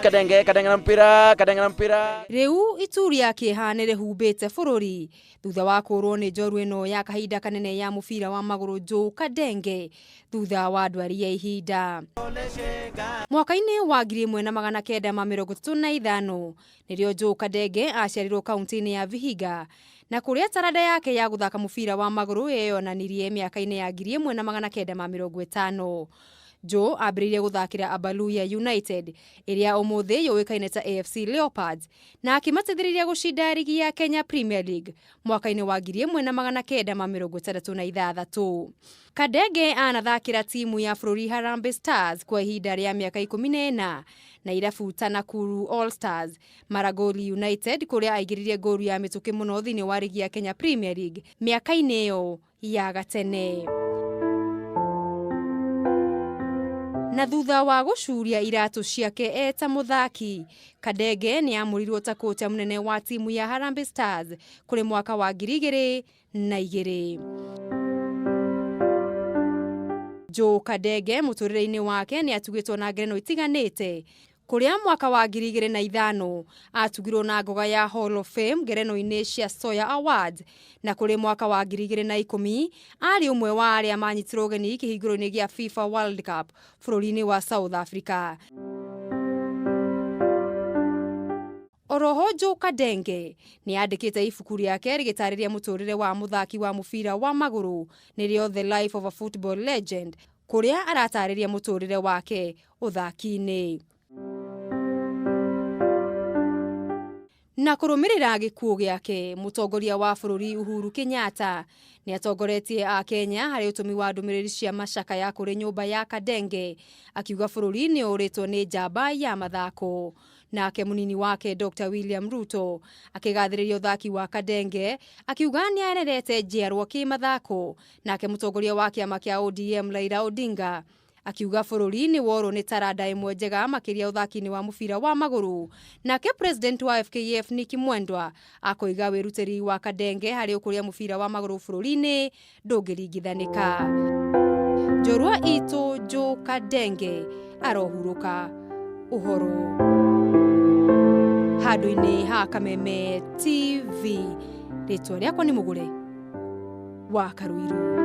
Kadenge na mpira. Riu ituria kihanire hubete fururi thutha wa kurwo ni njorua ino ya kahinda kanene ya mubira wa maguru Kadenge thutha wa ndwari ya ihinda. Mwaka-ini wa 1935 nirio Kadenge aciarirwo kaunti-ini ya Vihiga na kuria tarada yake ya guthaka mubira wa maguru yeyonanirie miaka-ini ya 1950. Ambiririe guthakira Abaluya United iria umuthi yuikaine ta AFC Leopards na akimateithiriria gushinda ligi ya Kenya Premier League mwaka-ini wa 1966. Kadenge anathakira timu ya bururi Harambee Stars kwa ihinda ria miaka 14 na irabu ta Nakuru All Stars, Maragoli United kuria aigiririe ngoru ya mituki muno thini wa ligi ya Kenya Premier League miaka-ini iyo ya gatene. Na thutha wa gucuria iratu ciake eta muthaki, Kadenge ni amurirwo ta kocha munene wa timu ya Harambee Stars kuri mwaka wa 2002. Kadenge muturire-ini wake ni atugitwo na ngerenwa itiganite, kuria mwaka wa 2005 atugirwo na ngoga ya Hall of Fame ngerenwa-ini cia Sawyer Awards, na kuri mwaka wa 2010 ari umwe wa aria manyitirwo ugeni kihinguro-ini gia FIFA World Cup bururi-ini wa South Africa. Oroho Kadenge ni andikite ibuku riake rigitariria muturire wa muthaki wa mubira wa maguru nirio The Life of a Football Legend, kuria aratariria muturire wake uthaki-ini. Na kurumirira gikuo giake, mutongoria wa bururi Uhuru Kenyatta ni atongoretie a Kenya hari utumi wa ndumiriri cia macaka ya kuri nyumba ya Kadenge, akiuga bururi ni uritwo ni njamba ya mathako. Nake munini wake Dr. William Ruto akigathiriria uthaki wa Kadenge, akiuga ni arerete njiarwa kimathako. Nake mutongoria wa kiama kia ODM Raila Odinga akiuga bururi ni woru ni tarada imwe njega makiria uthaki-ini wa mubira wa maguru. Nake president wa FKF Nick Mwendwa akoiga wirutiri wa Kadenge hari ukuria mubira wa maguru bururi-ini ndungiringithanika. Njorua itu Kadenge arohuruka uhoro handu-ini ha Kameme TV. Ritwa riakwa ni Mugure wa Karuiru.